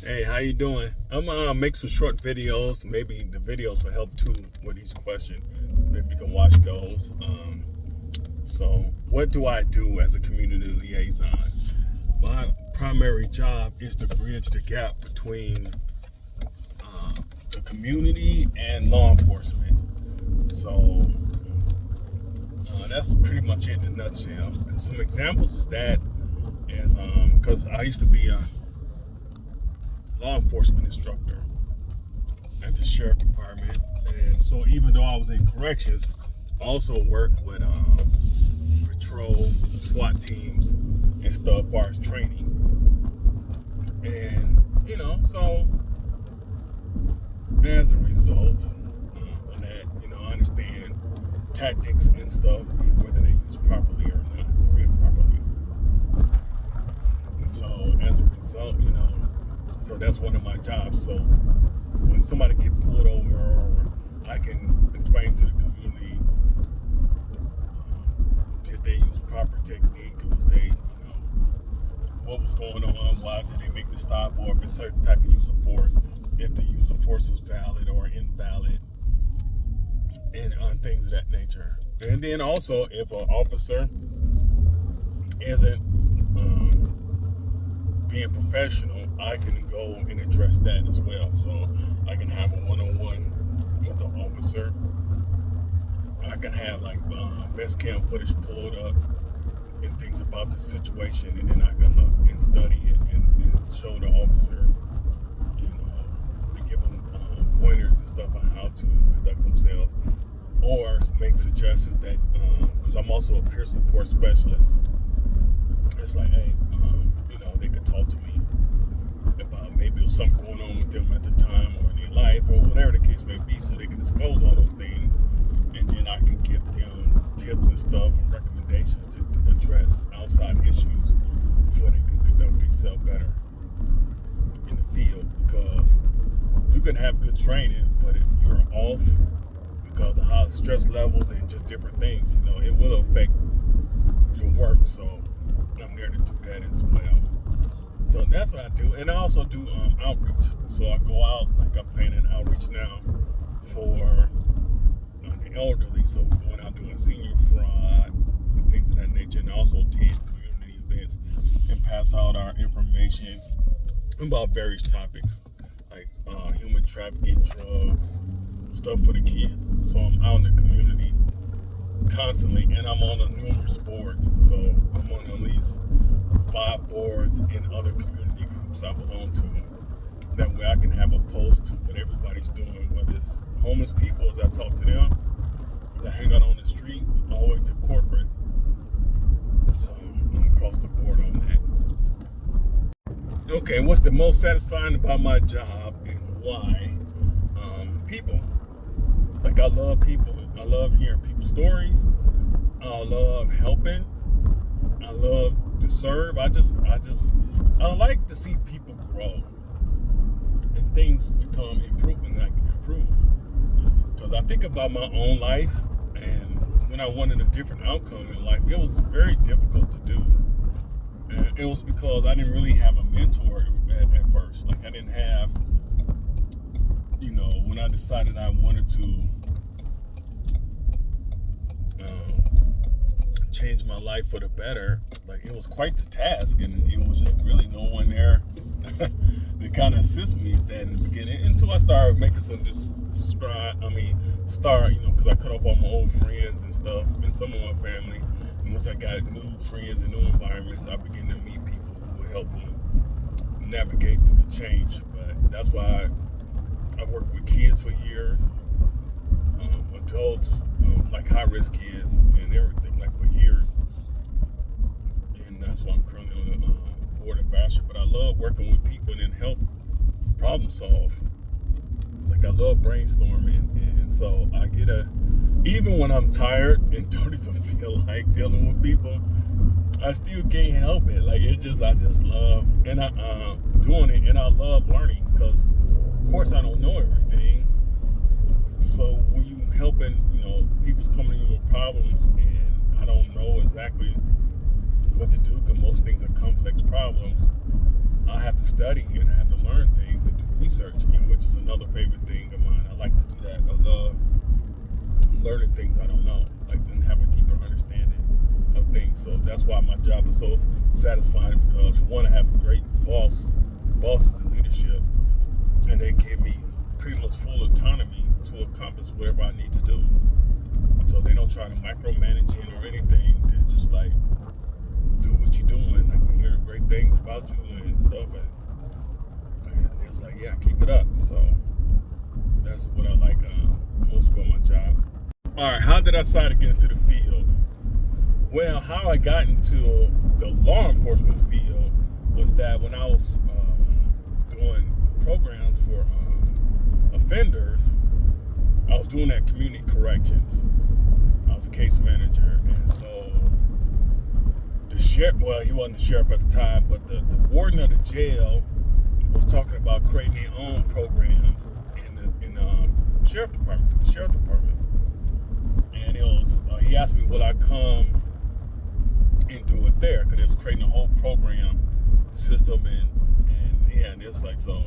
Hey, how you doing? I'm gonna make some short videos. Maybe the videos will help too with each question. Maybe you can watch those. So, what do I do as a community liaison? My primary job is to bridge the gap between the community and law enforcement. So, that's pretty much it in a nutshell. And some examples is that is because I used to be a law enforcement instructor at the sheriff department, and so even though I was in corrections, I also work with patrol, SWAT teams, and stuff as far as training. And so as a result of that, I understand tactics and stuff, and whether they use properly or not, or improperly. And so as a result, so that's one of my jobs. So when somebody get pulled over, or I can explain to the community did they use proper technique, was they, what was going on, why did they make the stop, or if it's certain type of use of force, if the use of force was valid or invalid, and things of that nature. And then also, if an officer isn't being professional, I can go and address that as well. So I can have a one-on-one with the officer. I can have like vest cam footage pulled up and things about the situation, and then I can look and study it and show the officer, and give them pointers and stuff on how to conduct themselves, or make suggestions that, because I'm also a peer support specialist. It's like, hey, they could talk to me about maybe there was something going on with them at the time or in their life or whatever the case may be, so they can disclose all those things, and then I can give them tips and stuff and recommendations to address outside issues before they can conduct themselves better in the field. Because you can have good training, but if you're off because of high stress levels and just different things, it will affect your work. So I'm there to do that as well. So that's what I do. And I also do outreach. So I go out, like I'm planning outreach now for the elderly. So we're going out doing senior fraud and things of that nature, and also attend community events and pass out our information about various topics like human trafficking, drugs, stuff for the kids. So I'm out in the community constantly, and I'm on numerous boards. So I'm on at least 5 boards in other community groups I belong to. That way I can have a pulse to what everybody's doing, whether it's homeless people as I talk to them, as I hang out on the street, all the way to corporate. So I'm across the board on that. Okay, what's the most satisfying about my job and why? People. Like, I love people. I love hearing people's stories. I love helping. I love to serve. I like to see people grow and things become improvement. I can improve. Because I think about my own life, and when I wanted a different outcome in life, it was very difficult to do. And it was because I didn't really have a mentor at first. Like, I didn't have, when I decided I wanted to change my life for the better, like, it was quite the task, and it was just really no one there to kind of assist me with that in the beginning, until I started making some because I cut off all my old friends and stuff, and some of my family. And once I got new friends and new environments, I began to meet people who would help me navigate through the change. But that's why I worked with kids for years, adults, like high-risk kids and everything, like for years. And that's why I'm currently on the board of Basher. But I love working with people and then help problem solve. Like, I love brainstorming, and so I get even when I'm tired and don't even feel like dealing with people, I still can't help it. Like, I just love and doing it, and I love learning, because of course I don't know everything. So when you helping, people's coming to you with problems, and I don't know exactly what to do, because most things are complex problems, I have to study and I have to learn things and do research, and which is another favorite thing of mine. I like to do that. I love learning things I don't know, like, and have a deeper understanding of things. So that's why my job is so satisfying, because for one, I have great bosses in leadership, and they give me pretty much full autonomy to accomplish whatever I need to do. So they don't try to micromanage it or anything. They're just like, do what you're doing. Like, we hear great things about you and stuff, and it's like, yeah, keep it up. So that's what I like most about my job. All right, how did I decide to get into the field? Well, how I got into the law enforcement field was that when I was doing programs for offenders, I was doing that community corrections. I was a case manager, and so the sheriff, well, he wasn't the sheriff at the time, but the warden of the jail was talking about creating their own programs in the sheriff department, through the sheriff department. And it was, he asked me, will I come and do it there? Because it was creating a whole program system, and it's like, so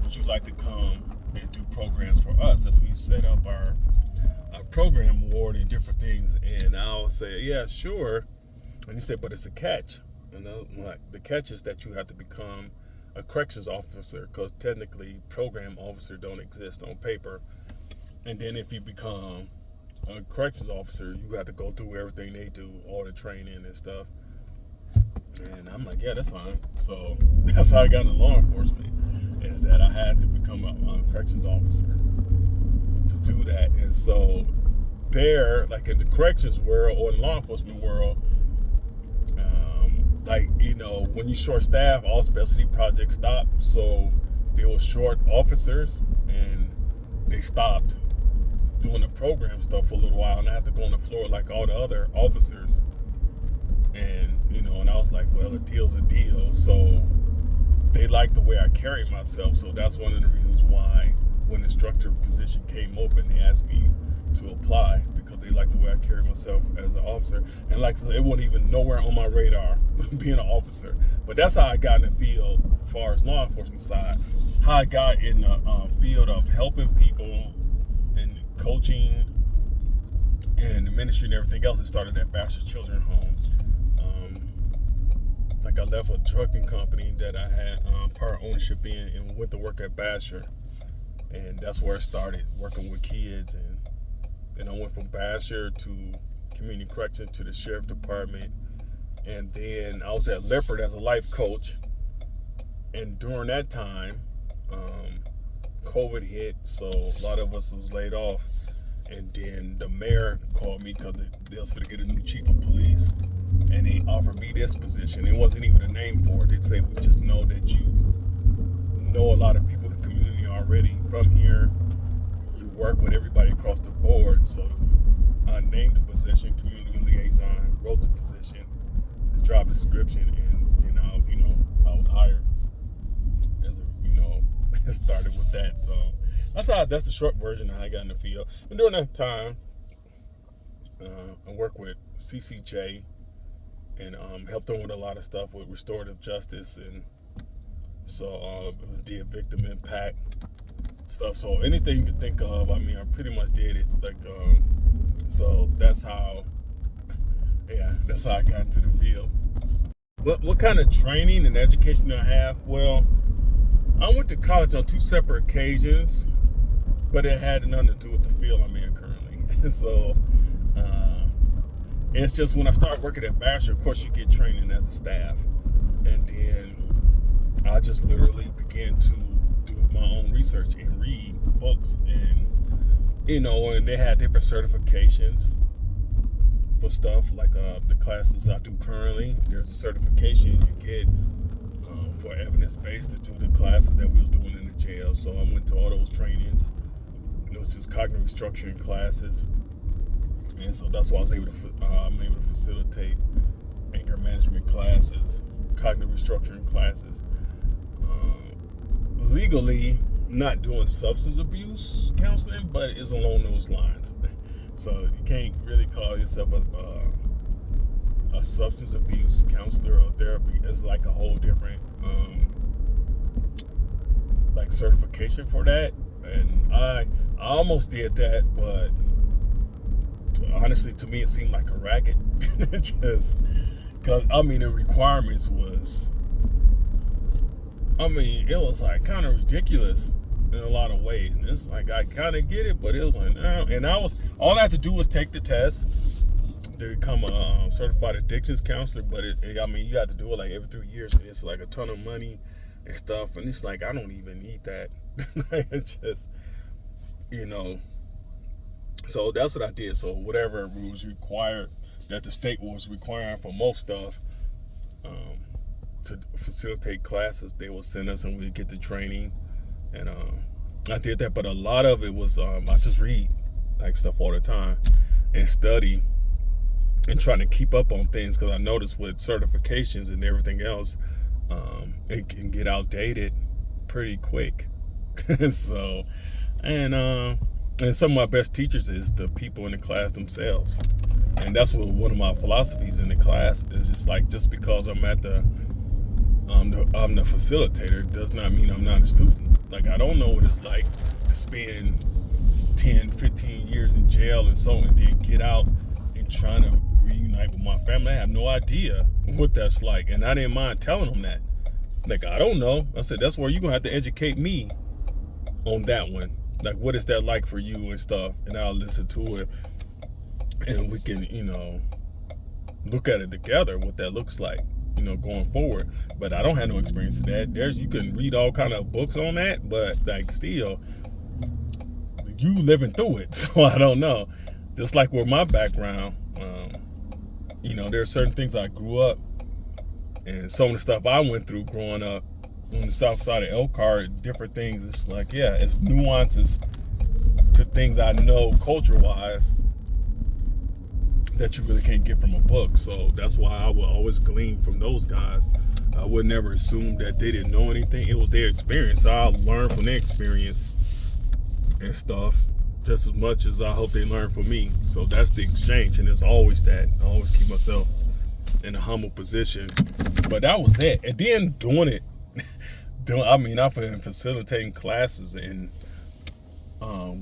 would you like to come and do programs for us as we set up our program award and different things? And I'll say, yeah, sure. And he said, but it's a catch. And I'm like, the catch is that you have to become a corrections officer, because technically program officer don't exist on paper. And then if you become a corrections officer, you have to go through everything they do, all the training and stuff. And I'm like, yeah, that's fine. So that's how I got into law enforcement, is that I had to become a corrections officer to do that. And so there, like in the corrections world or the law enforcement world, like, you know, when you short staff, all specialty projects stop. So there was short officers, and they stopped doing the program stuff for a little while, and I had to go on the floor like all the other officers. And, you know, and I was like, well, a deal's a deal. So they liked the way I carry myself. So that's one of the reasons why when the instructor position came open, they asked me to apply, because they liked the way I carry myself as an officer. And like, it wasn't even nowhere on my radar being an officer. But that's how I got in the field as far as law enforcement side. How I got in the field of helping people and coaching and the ministry and everything else. It started at Basher Children's Home. Like, I left a trucking company that I had part ownership in, and went to work at Basher. And that's where I started working with kids. And then I went from Basher to community correction to the sheriff department. And then I was at Leopard as a life coach. And during that time, COVID hit, so a lot of us was laid off. And then the mayor called me because they was going to get a new chief of police, and they offered me this position. It wasn't even a name for it. They'd say, we just know that you know a lot of people in the community already from here. You work with everybody across the board. So I named the position community liaison, wrote the position, the job description, and then I was hired as a, it started with that. So that's the short version of how I got in the field. And during that time, I worked with CCJ and helped them with a lot of stuff with restorative justice, and so did victim impact stuff. So anything you could think of, I mean, I pretty much did it. Like, so that's how I got into the field. What kind of training and education do I have? Well, I went to college on 2 separate occasions, but it had nothing to do with the field I'm in currently. So it's just when I started working at Basher, of course, you get training as a staff. And then I just literally began to do my own research and read books. And, and they had different certifications for stuff like the classes I do currently. There's a certification you get for evidence-based to do the classes that we was doing in the jail. So I went to all those trainings. It was just cognitive restructuring classes. And so that's why I was able to facilitate anger management classes, cognitive restructuring classes. Legally, not doing substance abuse counseling, but it's along those lines. So you can't really call yourself a substance abuse counselor or therapy. It's like a whole different like certification for that, and I almost did that, but honestly, to me, it seemed like a racket. Just because the requirements was, it was like kind of ridiculous in a lot of ways, and it's like I kind of get it, but it was like no. And all I had to do was take the test to become a certified addictions counselor, but you have to do it like every 3 years, and it's like a ton of money and stuff, and it's like I don't even need that. It's just, so that's what I did. So whatever was required that the state was requiring for most stuff, to facilitate classes, they will send us and we get the training, and I did that. But a lot of it was I just read like stuff all the time and study and trying to keep up on things, because I noticed with certifications and everything else, it can get outdated pretty quick. So, and some of my best teachers is the people in the class themselves, and that's what one of my philosophies in the class is. Just like, just because I'm the facilitator does not mean I'm not a student. Like, I don't know what it's like to spend 10, 15 years in jail and then get out and trying to reunite with my family. I have no idea what that's like, and I didn't mind telling them that. Like, I don't know. I said, that's where you're gonna have to educate me on that one. Like, what is that like for you and stuff? And I'll listen to it, and we can, look at it together, what that looks like, going forward. But I don't have no experience in that. You can read all kind of books on that, but like, still, you living through it. So I don't know. Just like with my background, there are certain things I grew up, and some of the stuff I went through growing up on the south side of Elkhart, different things. It's like, it's nuances to things I know culture-wise that you really can't get from a book. So that's why I would always glean from those guys. I would never assume that they didn't know anything. It was their experience. So I'll learn from their experience and stuff just as much as I hope they learn from me. So that's the exchange, and it's always that. I always keep myself in a humble position. But that was it. And then doing it, I've been facilitating classes and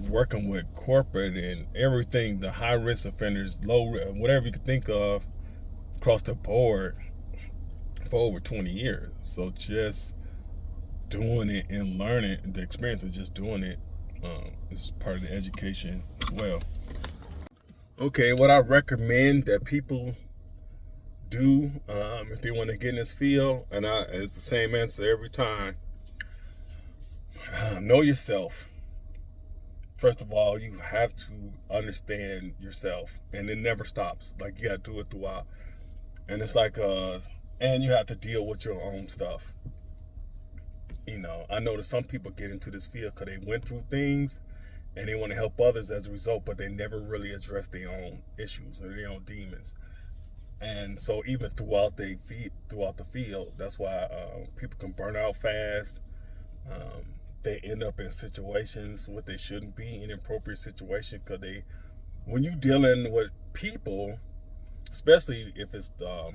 working with corporate and everything, the high risk offenders, low risk, whatever you could think of, across the board for over 20 years. So just doing it and learning, the experience of just doing it is part of the education as well. Okay, what I recommend that people do if they want to get in this field, and it's the same answer every time. Know yourself. First of all, you have to understand yourself, and it never stops. Like, you got to do it throughout, and it's like and you have to deal with your own stuff. I know that some people get into this field because they went through things and they want to help others as a result, but they never really address their own issues or their own demons. And so even throughout the field, that's why people can burn out fast. They end up in situations what they shouldn't be, inappropriate situations, because when you dealing with people, especially if it's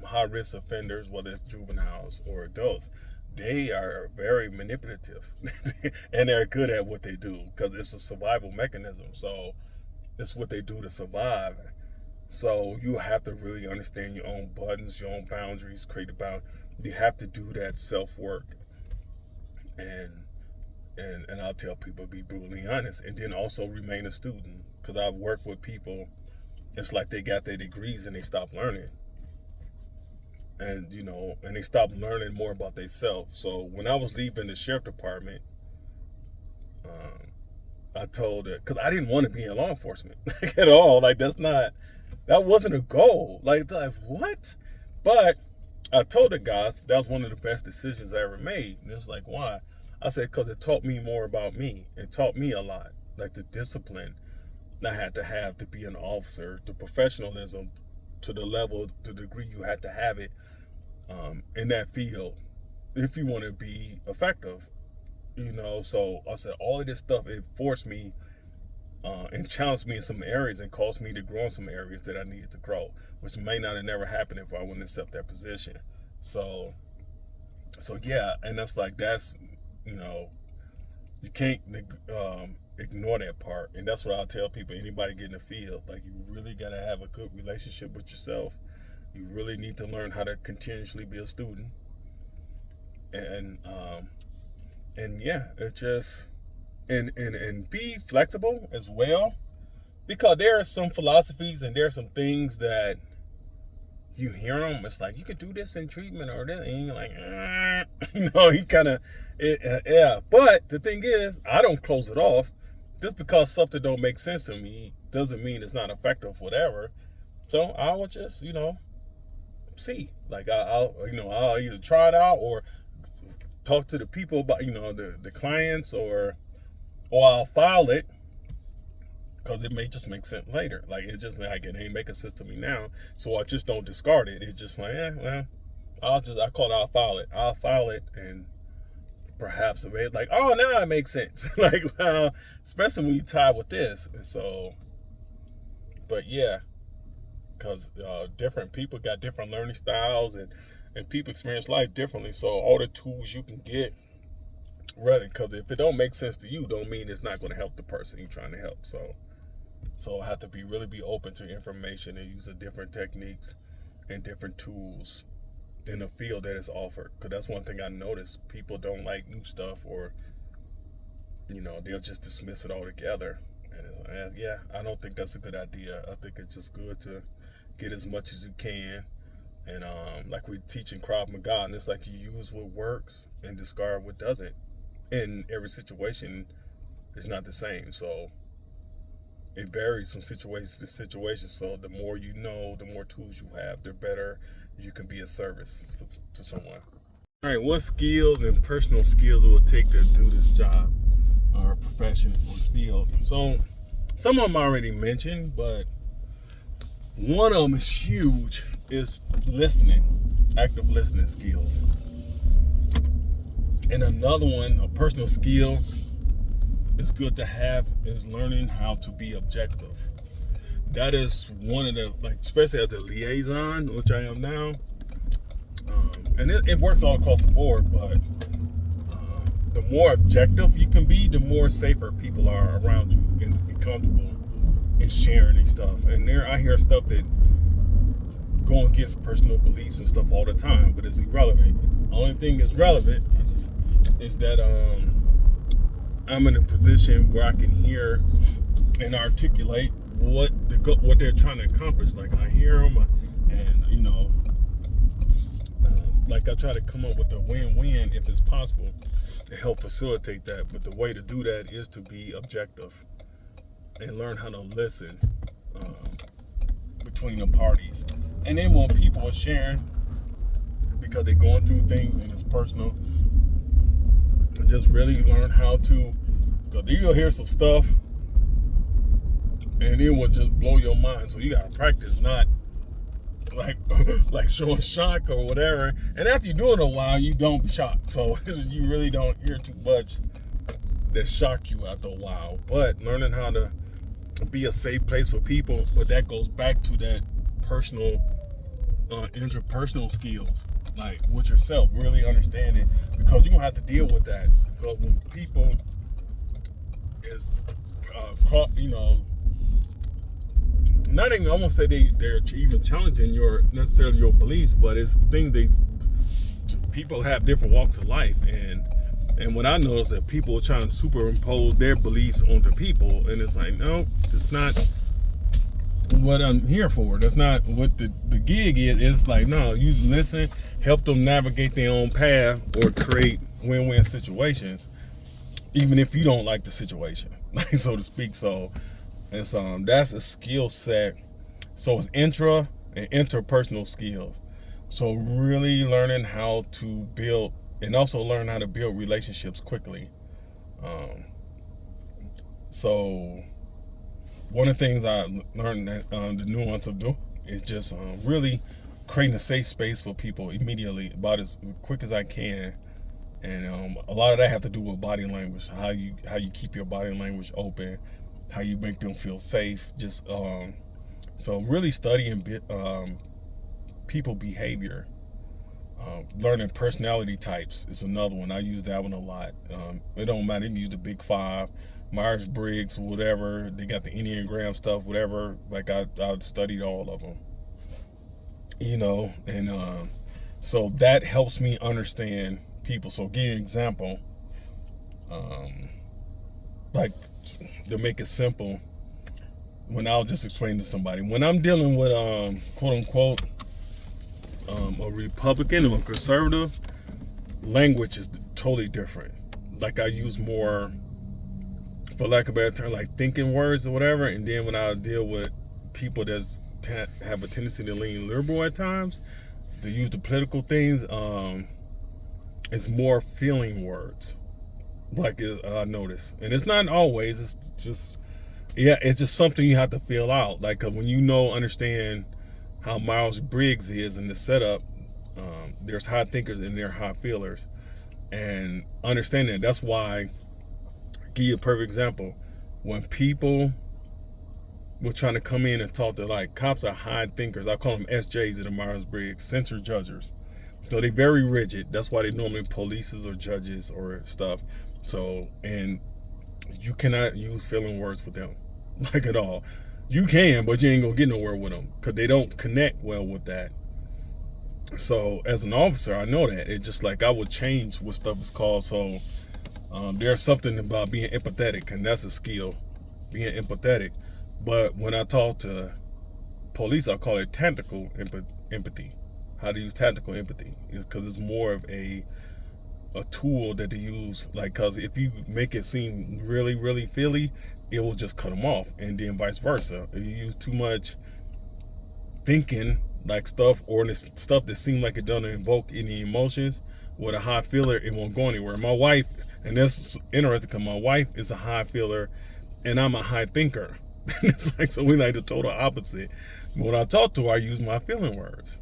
high risk offenders, whether it's juveniles or adults, they are very manipulative and they're good at what they do because it's a survival mechanism. So it's what they do to survive. So you have to really understand your own buttons, your own boundaries, create a bound. You have to do that self-work. And I'll tell people, be brutally honest, and then also remain a student, because I've worked with people, it's like they got their degrees and they stopped learning. And, and they stopped learning more about themselves. So when I was leaving the sheriff department, I told it, because I didn't want to be in law enforcement at all. Like, that wasn't a goal. Like, what? But I told the guys that was one of the best decisions I ever made. And it's like, why? I said, because it taught me more about me. It taught me a lot. Like, the discipline I had to have to be an officer, the professionalism to the level, the degree you had to have it in that field if you want to be effective. So I said, all of this stuff, it forced me and challenged me in some areas and caused me to grow in some areas that I needed to grow, which may not have never happened if I wouldn't accept that position. So yeah, and that's You can't ignore that part. And that's what I'll tell people. Anybody get in the field, like, you really got to have a good relationship with yourself. You really need to learn how to continuously be a student. And yeah, it's just, and be flexible as well, because there are some philosophies and there are some things that you hear them, it's like, you could do this in treatment or this, and you're like, you kind of, yeah. But the thing is, I don't close it off. Just because something don't make sense to me doesn't mean it's not effective, whatever. So I will just, see. Like, I'll either try it out or talk to the people about, the clients, or I'll file it, because it may just make sense later. Like, it's just like, it ain't making sense to me now, so I just don't discard it. It's just like, I'll file it. I'll file it, and perhaps it like, oh, now it makes sense. Like, well, especially when you tie with this. And so, but yeah, because different people got different learning styles, and people experience life differently. So all the tools you can get, rather, because if it don't make sense to you, don't mean it's not going to help the person you're trying to help. So I have to really be open to information and use the different techniques and different tools in the field that is offered. Because that's one thing I noticed. People don't like new stuff, or, they'll just dismiss it altogether. And yeah, I don't think that's a good idea. I think it's just good to get as much as you can. And like we teach in Krav Maga, and it's like, you use what works and discard what doesn't. In every situation, it's not the same. So it varies from situation to situation. So the more you know, the more tools you have, the better you can be of service to someone. All right, what skills and personal skills it will take to do this job or profession or field? So some of them I already mentioned, but one of them is huge, is listening, active listening skills. And another one, a personal skill is good to have, is learning how to be objective. That is one of the, like, especially as a liaison, which I am now. And it works all across the board, but the more objective you can be, the more safer people are around you and be comfortable in sharing and stuff. And I hear stuff that go against personal beliefs and stuff all the time, but it's irrelevant. The only thing that's relevant is that I'm in a position where I can hear and articulate what they're trying to accomplish. Like, I hear them, and like, I try to come up with a win-win if it's possible to help facilitate that. But the way to do that is to be objective and learn how to listen between the parties. And then when people are sharing, because they're going through things and it's personal, just really learn how to, because you'll hear some stuff and it will just blow your mind. So you gotta practice, not like showing shock or whatever. And after you do it a while, you don't be shocked. So you really don't hear too much that shock you after a while. But learning how to be a safe place for people, but that goes back to that personal, interpersonal skills, like with yourself, really understanding, because you're gonna have to deal with that. Because when people is, not even, I won't say they're even challenging necessarily your beliefs, but it's things people have different walks of life, and what I notice that people are trying to superimpose their beliefs onto people, and it's like, no, it's not what I'm here for. That's not what the gig is. It's like, no, you listen, help them navigate their own path, or create win-win situations, even if you don't like the situation, like, so to speak. So it's that's a skill set. So it's intra and interpersonal skills. So really learning how to build, and also learn how to build relationships quickly. So one of the things I learned that the nuance of do is just really creating a safe space for people immediately, about as quick as I can. And a lot of that have to do with body language, how you keep your body language open, how you make them feel safe. Just so really studying people behavior, Learning personality types is another one. I use that one a lot. It don't matter. You can use the Big Five, Myers-Briggs, whatever. They got the Enneagram stuff, whatever. Like I've studied all of them. And so that helps me understand people. So give you an example. Like to make it simple, when I'll just explain to somebody, when I'm dealing with quote unquote a Republican or a conservative, language is totally different. Like I use more, for lack of a better term, like thinking words or whatever. And then when I deal with people that have a tendency to lean liberal at times, to use the political things, it's more feeling words. Like I notice, and it's not always. It's just something you have to feel out. Like 'cause when understand how Myers-Briggs is in the setup, there's high thinkers and there are high feelers, and understanding that's why. Give you a perfect example. When people were trying to come in and talk to, like, cops are high thinkers. I call them SJs in the Myers-Briggs, censor judges. So they're very rigid. That's why they normally polices or judges or stuff. So, and you cannot use feeling words with them, like at all. You can, but you ain't gonna get nowhere with them because they don't connect well with that. So as an officer, I know that. It's just like I would change what stuff is called. So there's something about being empathetic, and that's a skill, being empathetic. But when I talk to police, I call it tactical empathy. How to use tactical empathy is because it's more of a tool that they use. Like, because if you make it seem really, really feely, it will just cut them off, and then vice versa. If you use too much thinking, like stuff, or stuff that seems like it doesn't invoke any emotions, with a high feeler, it won't go anywhere. My wife, and that's interesting because my wife is a high feeler, and I'm a high thinker. It's like, so we like the total opposite. When I talk to her, I use my feeling words.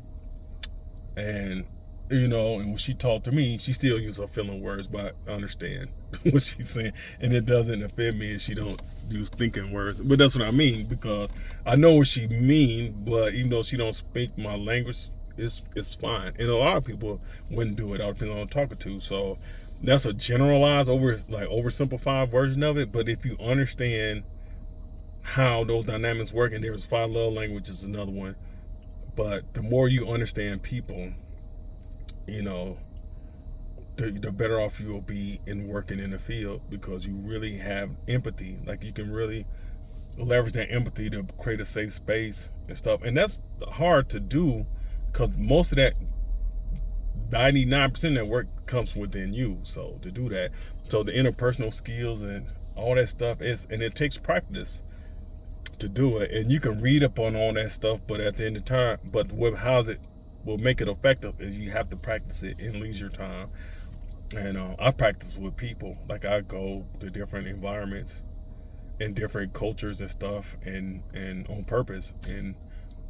And, and when she talked to me, she still uses her feeling words, but I understand what she's saying. And it doesn't offend me if she don't use thinking words. But that's what I mean, because I know what she mean, but even though she don't speak my language, it's fine. And a lot of people wouldn't do it, all depending on who I'm talking to. So that's a generalized, oversimplified version of it. But if you understand how those dynamics work, and there's 5 love languages, another one. But the more you understand people, the better off you will be in working in the field, because you really have empathy. Like, you can really leverage that empathy to create a safe space and stuff. And that's hard to do, because most of that, 99% of that work comes within you. So to do that, so the interpersonal skills and all that stuff and it takes practice to do it. And you can read up on all that stuff, but at the end of the time, how it will make it effective is you have to practice it in leisure time. And I practice with people. Like, I go to different environments and different cultures and stuff, and on purpose, and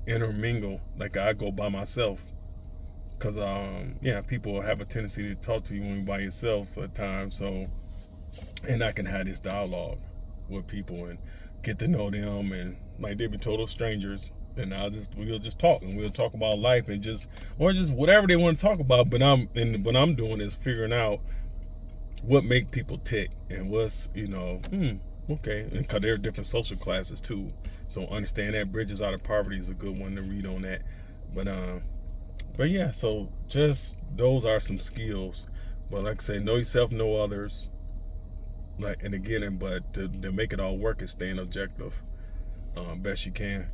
intermingle. Like, I go by myself, because people have a tendency to talk to you when you're by yourself at times. So, and I can have this dialogue with people and get to know them, and like, they be total strangers, and we'll just talk, and we'll talk about life, and just whatever they want to talk about. But what I'm doing is figuring out what make people tick, and what's okay, and because there's different social classes too. So understand that Bridges Out of Poverty is a good one to read on that. But yeah, so just those are some skills. But like I say, know yourself, know others. But to make it all work is staying objective, best you can.